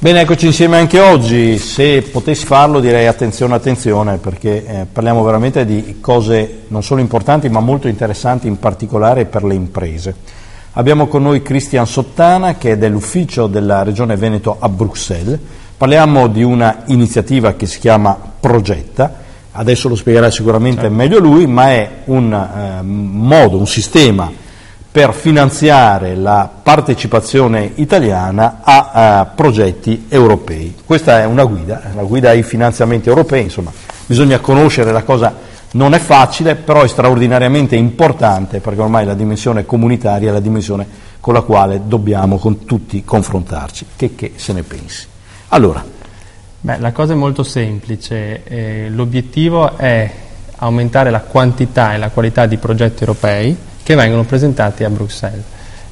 Bene, eccoci insieme anche oggi. Se potessi farlo direi attenzione, perché parliamo veramente di cose non solo importanti ma molto interessanti, in particolare per le imprese. Abbiamo con noi Cristian Sottana, che è dell'ufficio della Regione Veneto a Bruxelles. Parliamo di una iniziativa che si chiama Progetta, adesso lo spiegherà sicuramente meglio lui, ma è un modo, un sistema per finanziare la partecipazione italiana a progetti europei. Questa è una guida ai finanziamenti europei, insomma, bisogna conoscere la cosa, non è facile, però è straordinariamente importante, perché ormai la dimensione comunitaria è la dimensione con la quale dobbiamo con tutti confrontarci. Che se ne pensi? Allora. La cosa è molto semplice, l'obiettivo è aumentare la quantità e la qualità di progetti europei che vengono presentati a Bruxelles,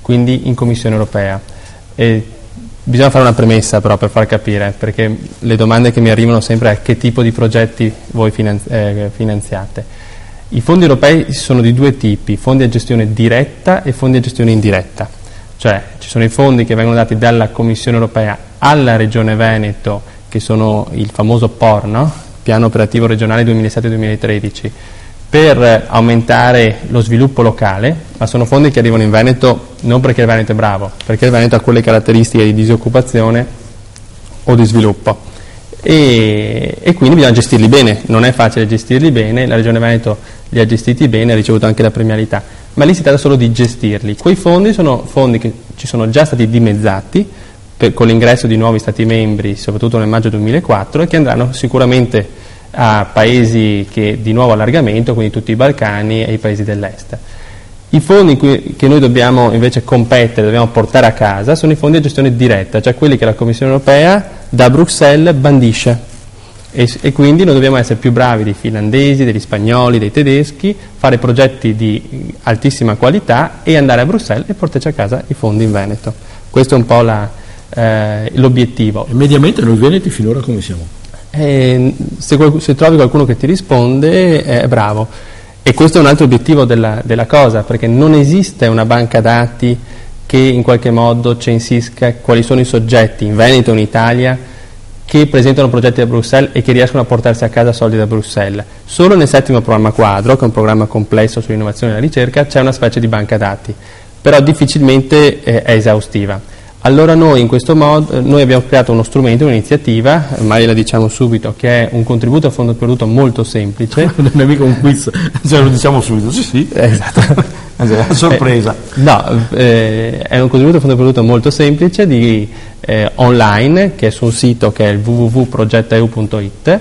quindi in Commissione europea. Bisogna fare una premessa però per far capire, perché le domande che mi arrivano sempre è che tipo di progetti voi finanziate. I fondi europei sono di due tipi, fondi a gestione diretta e fondi a gestione indiretta. Cioè ci sono i fondi che vengono dati dalla Commissione europea alla Regione Veneto, che sono il famoso POR, no? Piano Operativo Regionale 2007-2013, per aumentare lo sviluppo locale, ma sono fondi che arrivano in Veneto non perché il Veneto è bravo, perché il Veneto ha quelle caratteristiche di disoccupazione o di sviluppo e quindi bisogna gestirli bene. Non è facile gestirli bene, la Regione Veneto li ha gestiti bene, ha ricevuto anche la premialità, ma lì si tratta solo di gestirli. Quei fondi sono fondi che ci sono già stati dimezzati con l'ingresso di nuovi Stati membri, soprattutto nel maggio 2004, e che andranno sicuramente a paesi che di nuovo allargamento, quindi tutti i Balcani e i paesi dell'est. I fondi che noi dobbiamo invece competere, dobbiamo portare a casa, sono i fondi a gestione diretta, cioè quelli che la Commissione europea da Bruxelles bandisce e quindi noi dobbiamo essere più bravi dei finlandesi, degli spagnoli, dei tedeschi, fare progetti di altissima qualità e andare a Bruxelles e portarci a casa i fondi in Veneto. Questo è un po' l'obiettivo. E mediamente noi veneti finora come siamo? Se trovi qualcuno che ti risponde è bravo, e questo è un altro obiettivo della cosa, perché non esiste una banca dati che in qualche modo censisca quali sono i soggetti in Veneto o in Italia che presentano progetti a Bruxelles e che riescono a portarsi a casa soldi da Bruxelles. Solo nel 7° programma quadro, che è un programma complesso sull'innovazione e la ricerca, c'è una specie di banca dati, però difficilmente è esaustiva. Allora noi in questo modo abbiamo creato uno strumento, un'iniziativa, magari la diciamo subito, che è un contributo a fondo perduto molto semplice. Non è mica un quiz, lo diciamo subito, sì. Esatto. Sorpresa. È un contributo a fondo perduto molto semplice online, che è su un sito che è il www.progettaeu.it,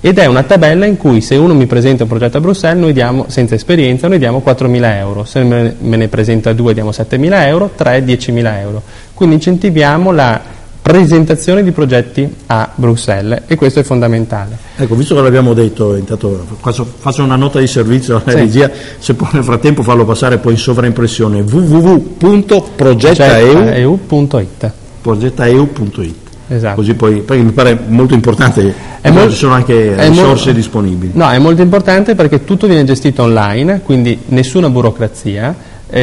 ed è una tabella in cui se uno mi presenta un progetto a Bruxelles, noi diamo, senza esperienza, noi diamo 4.000 euro, se me ne presenta 2 diamo 7.000 euro, 3 10.000 euro. Quindi incentiviamo la presentazione di progetti a Bruxelles e questo è fondamentale. Ecco, visto che l'abbiamo detto, intanto faccio una nota di servizio alla regia, se può nel frattempo farlo passare poi in sovraimpressione, www.progettaeu.it. Progettaeu.it. Esatto. Così poi, perché mi pare molto importante, ci sono anche risorse disponibili. No, è molto importante perché tutto viene gestito online, quindi nessuna burocrazia,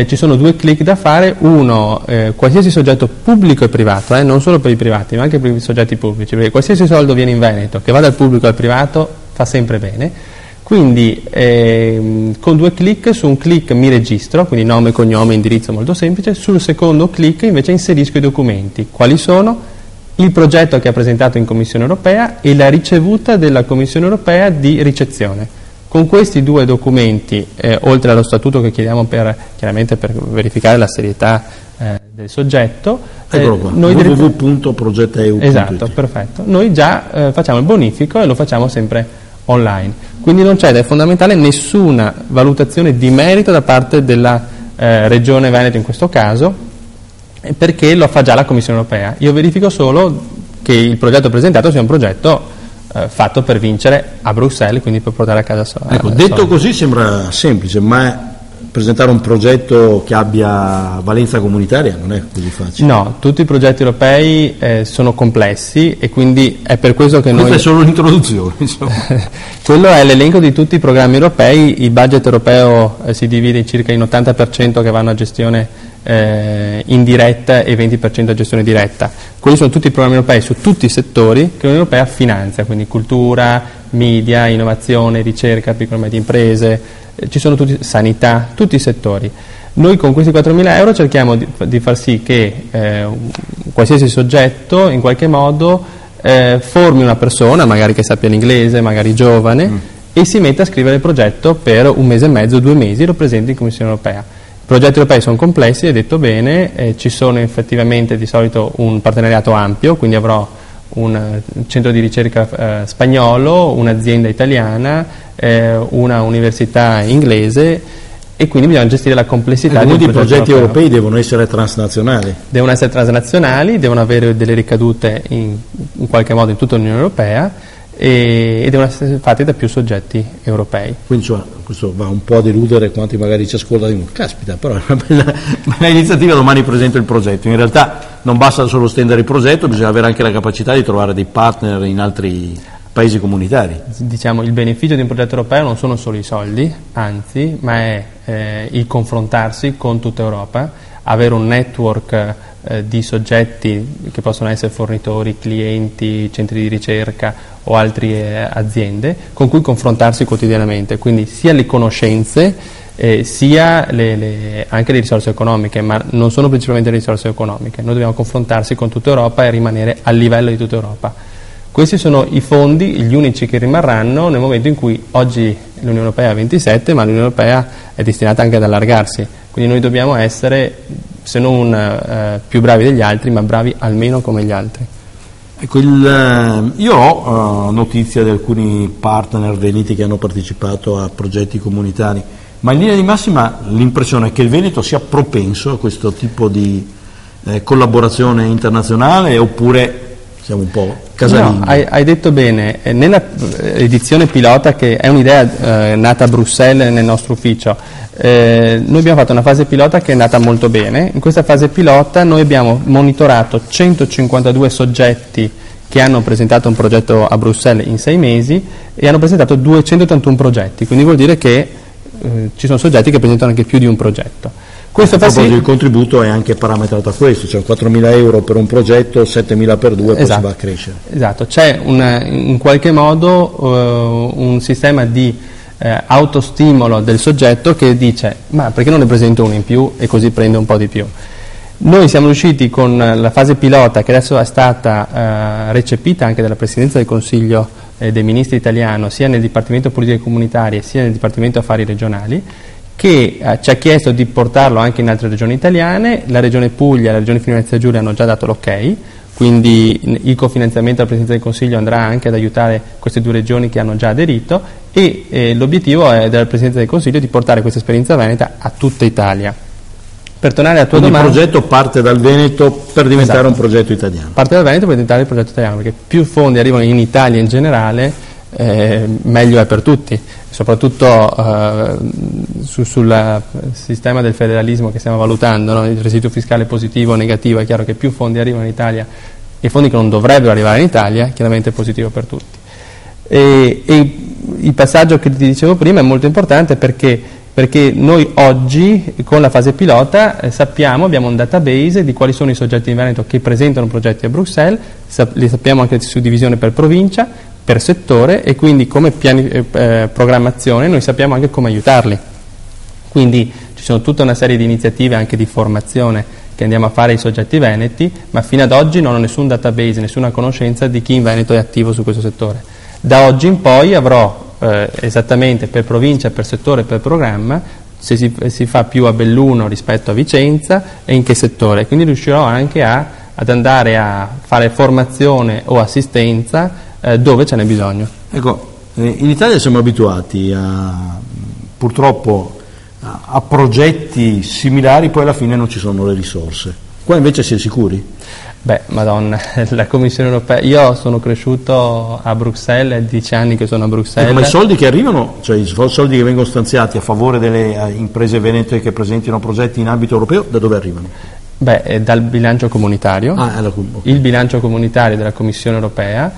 ci sono 2 click da fare, uno, qualsiasi soggetto pubblico e privato, non solo per i privati ma anche per i soggetti pubblici, perché qualsiasi soldo viene in Veneto, che va dal pubblico al privato, fa sempre bene, quindi con 2 click, su un click mi registro, quindi nome, cognome, indirizzo molto semplice, sul secondo click invece inserisco i documenti, quali sono? Il progetto che ha presentato in Commissione europea e la ricevuta della Commissione europea di ricezione. Con questi 2 documenti, oltre allo statuto che chiediamo chiaramente per verificare la serietà del soggetto, www.progettaeu.it. Esatto, perfetto. Noi già facciamo il bonifico e lo facciamo sempre online. Quindi non c'è, ed è fondamentale, nessuna valutazione di merito da parte della Regione Veneto in questo caso, perché lo fa già la Commissione europea. Io verifico solo che il progetto presentato sia un progetto fatto per vincere a Bruxelles, quindi per portare a casa soldi. Ecco, detto così sembra semplice, ma presentare un progetto che abbia valenza comunitaria non è così facile. No, tutti i progetti europei sono complessi e quindi è per questo che Questa è solo l'introduzione, insomma. Quello è l'elenco di tutti i programmi europei. Il budget europeo si divide circa in 80% che vanno a gestione indiretta e 20% a gestione diretta. Quelli sono tutti i programmi europei su tutti i settori che l'Unione Europea finanzia, quindi cultura, media, innovazione, ricerca, piccole e medie imprese, ci sono tutti, sanità, tutti i settori. Noi con questi 4.000 euro cerchiamo di far sì che qualsiasi soggetto in qualche modo formi una persona, magari che sappia l'inglese, magari giovane, e si mette a scrivere il progetto per 1 mese e mezzo, 2 mesi, e lo presenti in Commissione Europea. I progetti europei sono complessi, hai detto bene, ci sono effettivamente di solito un partenariato ampio, quindi avrò un centro di ricerca spagnolo, un'azienda italiana, una università inglese, e quindi bisogna gestire la complessità di un progetto progetti europeo. europei devono essere transnazionali. Devono essere transnazionali, devono avere delle ricadute in qualche modo in tutta l'Unione Europea, e devono essere fatti da più soggetti europei. Quindi insomma, questo va un po' a deludere quanti magari ci ascoltano e dicono: caspita, però è una bella iniziativa, domani presento il progetto. In realtà non basta solo stendere il progetto, bisogna avere anche la capacità di trovare dei partner in altri paesi comunitari. Diciamo, il beneficio di un progetto europeo non sono solo i soldi, anzi, ma è il confrontarsi con tutta Europa, avere un network di soggetti che possono essere fornitori, clienti, centri di ricerca o altre aziende con cui confrontarsi quotidianamente, quindi sia le conoscenze sia anche le risorse economiche, ma non sono principalmente le risorse economiche. Noi dobbiamo confrontarsi con tutta Europa e rimanere a livello di tutta Europa. Questi sono i fondi, gli unici che rimarranno nel momento in cui oggi l'Unione Europea ha 27, ma l'Unione Europea è destinata anche ad allargarsi, quindi noi dobbiamo essere, se non più bravi degli altri, ma bravi almeno come gli altri. Ecco, io ho notizia di alcuni partner veneti che hanno partecipato a progetti comunitari, ma in linea di massima l'impressione è che il Veneto sia propenso a questo tipo di collaborazione internazionale, oppure siamo un po' casalinghi? No, hai detto bene. Nella edizione pilota, che è un'idea nata a Bruxelles nel nostro ufficio, noi abbiamo fatto una fase pilota che è andata molto bene. In questa fase pilota noi abbiamo monitorato 152 soggetti che hanno presentato un progetto a Bruxelles in 6 mesi e hanno presentato 281 progetti, quindi vuol dire che ci sono soggetti che presentano anche più di un progetto. Questo fa sì. Il contributo è anche parametrato a questo, cioè 4.000 euro per un progetto, 7.000 per 2, poi si va a crescere. Esatto, c'è in qualche modo un sistema di autostimolo del soggetto che dice: ma perché non ne presento uno in più e così prendo un po' di più. Noi siamo riusciti con la fase pilota, che adesso è stata recepita anche dalla Presidenza del Consiglio dei Ministri italiano, sia nel Dipartimento Politiche Comunitarie sia nel Dipartimento Affari Regionali, che ci ha chiesto di portarlo anche in altre regioni italiane. La Regione Puglia e la Regione Friuli Venezia Giulia hanno già dato l'ok, quindi il cofinanziamento della Presidenza del Consiglio andrà anche ad aiutare queste 2 regioni che hanno già aderito, e l'obiettivo è della Presidenza del Consiglio di portare questa esperienza veneta a tutta Italia. Per tornare alla tua domanda, il progetto parte dal Veneto per diventare un progetto italiano. Parte dal Veneto per diventare il progetto italiano, perché più fondi arrivano in Italia in generale, meglio è per tutti, soprattutto sul sistema del federalismo che stiamo valutando, no? Il residuo fiscale positivo o negativo. È chiaro che più fondi arrivano in Italia, e fondi che non dovrebbero arrivare in Italia, chiaramente è positivo per tutti. E il passaggio che ti dicevo prima è molto importante perché noi oggi con la fase pilota abbiamo un database di quali sono i soggetti in Veneto che presentano progetti a Bruxelles, li sappiamo anche su divisione per provincia, per settore, e quindi come programmazione noi sappiamo anche come aiutarli. Quindi ci sono tutta una serie di iniziative anche di formazione che andiamo a fare ai soggetti veneti, ma fino ad oggi non ho nessun database, nessuna conoscenza di chi in Veneto è attivo su questo settore. Da oggi in poi avrò esattamente per provincia, per settore, per programma, se si fa più a Belluno rispetto a Vicenza e in che settore, quindi riuscirò anche ad andare a fare formazione o assistenza dove ce n'è bisogno. Ecco, in Italia siamo abituati purtroppo a progetti similari, poi alla fine non ci sono le risorse. Qua invece si è sicuri? Beh, madonna, la Commissione Europea, io sono cresciuto a Bruxelles, è 10 anni che sono a Bruxelles. Ma i soldi che arrivano, cioè i soldi che vengono stanziati a favore delle imprese venete che presentino progetti in ambito europeo, da dove arrivano? Beh, dal bilancio comunitario. Okay. Il bilancio comunitario della Commissione Europea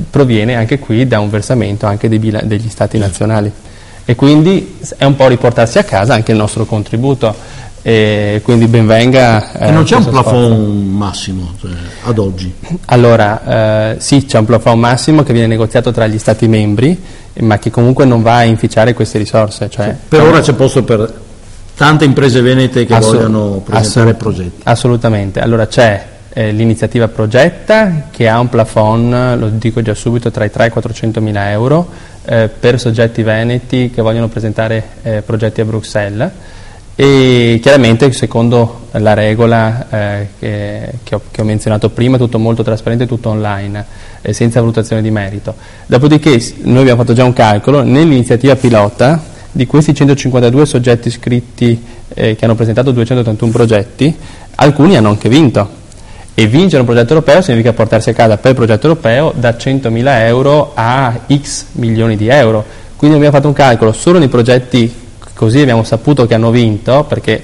proviene anche qui da un versamento anche degli Stati nazionali, e quindi è un po' riportarsi a casa anche il nostro contributo. e quindi ben venga. E non c'è un plafond massimo, cioè, ad oggi? Allora, sì, c'è un plafond massimo che viene negoziato tra gli Stati membri, ma che comunque non va a inficiare queste risorse. Cioè, per ora c'è posto per tante imprese venete che vogliono presentare progetti. Assolutamente. Allora c'è l'iniziativa Progetta, che ha un plafond, lo dico già subito, tra i 300 e i 400 mila euro per soggetti veneti che vogliono presentare progetti a Bruxelles, e chiaramente secondo la regola che ho menzionato prima, tutto molto trasparente, tutto online, senza valutazione di merito. Dopodiché noi abbiamo fatto già un calcolo nell'iniziativa pilota. Di questi 152 soggetti iscritti che hanno presentato 281 progetti, alcuni hanno anche vinto. E vincere un progetto europeo significa portarsi a casa per il progetto europeo da 100.000 euro a X milioni di euro. Quindi abbiamo fatto un calcolo solo nei progetti, così abbiamo saputo che hanno vinto, perché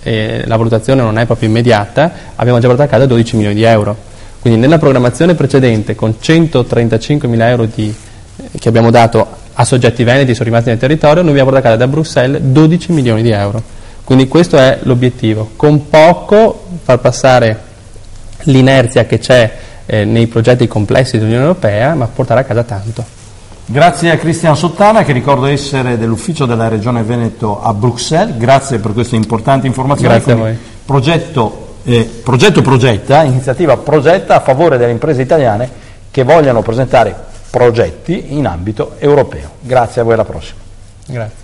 la valutazione non è proprio immediata, abbiamo già portato a casa 12 milioni di euro. Quindi nella programmazione precedente, con 135.000 euro che abbiamo dato a soggetti veneti sono rimasti nel territorio, noi abbiamo portato a casa da Bruxelles 12 milioni di euro. Quindi questo è l'obiettivo, con poco far passare l'inerzia che c'è nei progetti complessi dell'Unione Europea, ma portare a casa tanto. Grazie a Cristian Sottana, che ricordo essere dell'ufficio della Regione Veneto a Bruxelles. Grazie per queste importanti informazioni. Grazie a voi. Progetto Progetta, iniziativa Progetta a favore delle imprese italiane che vogliono presentare progetti in ambito europeo. Grazie a voi, alla prossima. Grazie.